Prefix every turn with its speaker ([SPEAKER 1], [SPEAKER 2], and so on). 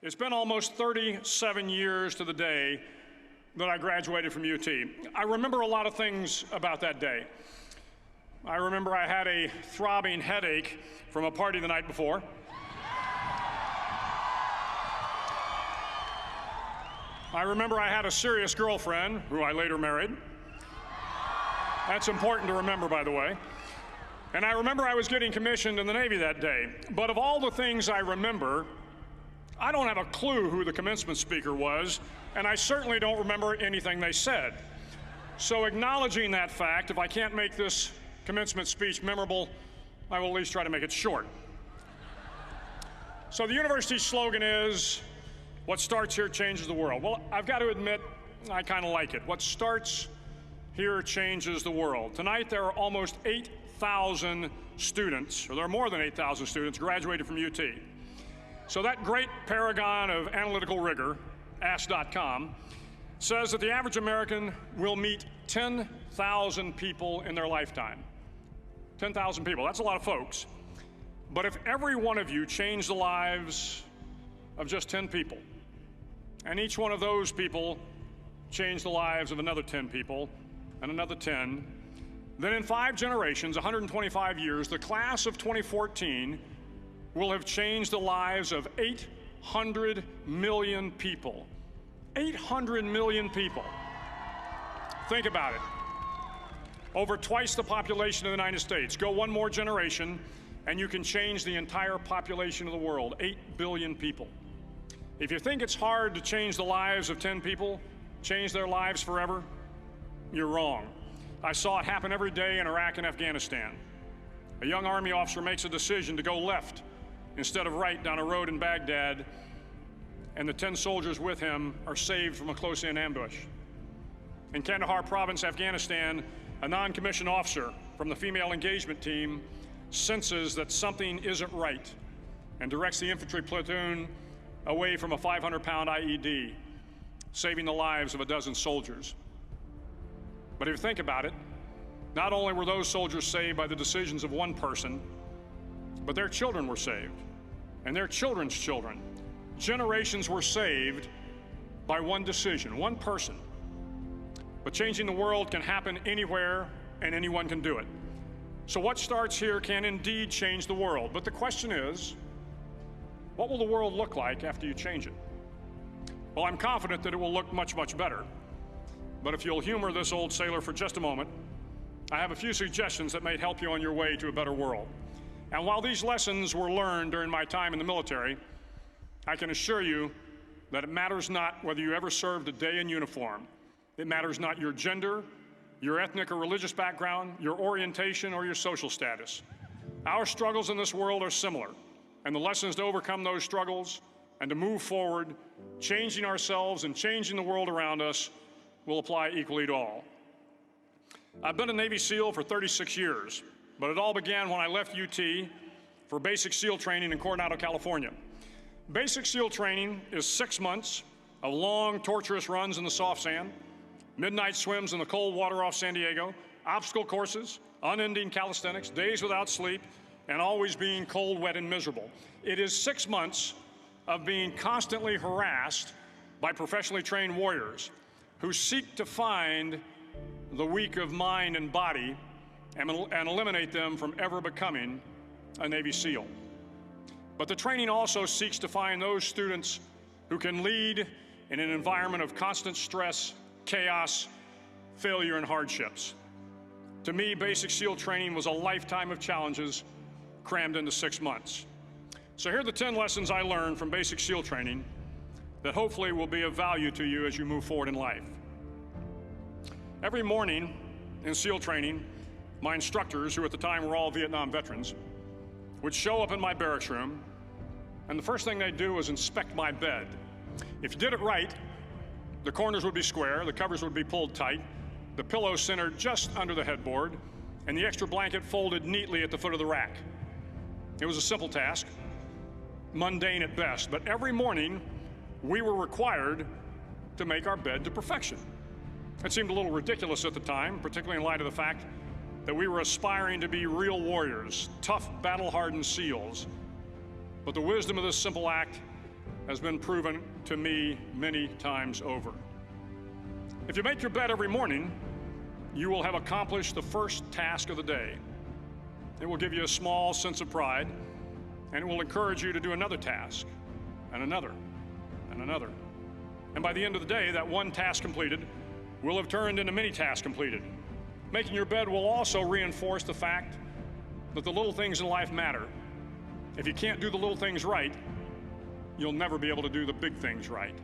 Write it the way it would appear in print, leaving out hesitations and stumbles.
[SPEAKER 1] It's been almost 37 years to the day that I graduated from UT. I remember a lot of things about that day. I remember I had a throbbing headache from a party the night before. I remember I had a serious girlfriend, who I later married. That's important to remember, by the way. And I remember I was getting commissioned in the Navy that day. But of all the things I remember, I don't have a clue who the commencement speaker was, and I certainly don't remember anything they said. So acknowledging that fact, if I can't make this commencement speech memorable, I will at least try to make it short. So the university's slogan is, "What starts here changes the world." Well, I've got to admit, I kind of like it. What starts here changes the world. Tonight, there are almost 8,000 students, or there are more than 8,000 students graduated from UT. So that great paragon of analytical rigor, Ask.com, says that the average American will meet 10,000 people in their lifetime. 10,000 people, that's a lot of folks. But if every one of you changed the lives of just 10 people, and each one of those people changed the lives of another 10 people, and another 10, then in 5 generations, 125 years, the class of 2014 will have changed the lives of 800 million people. 800 million people. Think about it. Over twice the population of the United States. Go one more generation, and you can change the entire population of the world, 8 billion people. If you think it's hard to change the lives of 10 people, change their lives forever, you're wrong. I saw it happen every day in Iraq and Afghanistan. A young Army officer makes a decision to go left instead of right down a road in Baghdad, and the 10 soldiers with him are saved from a close-in ambush. In Kandahar province, Afghanistan, a non-commissioned officer from the female engagement team senses that something isn't right and directs the infantry platoon away from a 500-pound IED, saving the lives of a dozen soldiers. But if you think about it, not only were those soldiers saved by the decisions of one person, but their children were saved, and their children's children. Generations were saved by one decision, one person. But changing the world can happen anywhere, and anyone can do it. So what starts here can indeed change the world. But the question is, what will the world look like after you change it? Well, I'm confident that it will look much, much better. But if you'll humor this old sailor for just a moment, I have a few suggestions that may help you on your way to a better world. And while these lessons were learned during my time in the military, I can assure you that it matters not whether you ever served a day in uniform. It matters not your gender, your ethnic or religious background, your orientation, or your social status. Our struggles in this world are similar, and the lessons to overcome those struggles and to move forward, changing ourselves and changing the world around us, will apply equally to all. I've been a Navy SEAL for 36 years, but it all began when I left UT for basic SEAL training in Coronado, California. Basic SEAL training is 6 months of long, torturous runs in the soft sand, midnight swims in the cold water off San Diego, obstacle courses, unending calisthenics, days without sleep, and always being cold, wet, and miserable. It is 6 months of being constantly harassed by professionally trained warriors who seek to find the weak of mind and body and eliminate them from ever becoming a Navy SEAL. But the training also seeks to find those students who can lead in an environment of constant stress, chaos, failure, and hardships. To me, basic SEAL training was a lifetime of challenges crammed into 6 months. So here are the 10 lessons I learned from basic SEAL training that hopefully will be of value to you as you move forward in life. Every morning in SEAL training, my instructors, who at the time were all Vietnam veterans, would show up in my barracks room, and the first thing they'd do was inspect my bed. If you did it right, the corners would be square, the covers would be pulled tight, the pillow centered just under the headboard, and the extra blanket folded neatly at the foot of the rack. It was a simple task, mundane at best, but every morning we were required to make our bed to perfection. It seemed a little ridiculous at the time, particularly in light of the fact that we were aspiring to be real warriors, tough, battle-hardened SEALs. But the wisdom of this simple act has been proven to me many times over. If you make your bed every morning, you will have accomplished the first task of the day. It will give you a small sense of pride, and it will encourage you to do another task, and another, and another. And by the end of the day, that one task completed will have turned into many tasks completed. Making your bed will also reinforce the fact that the little things in life matter. If you can't do the little things right, you'll never be able to do the big things right.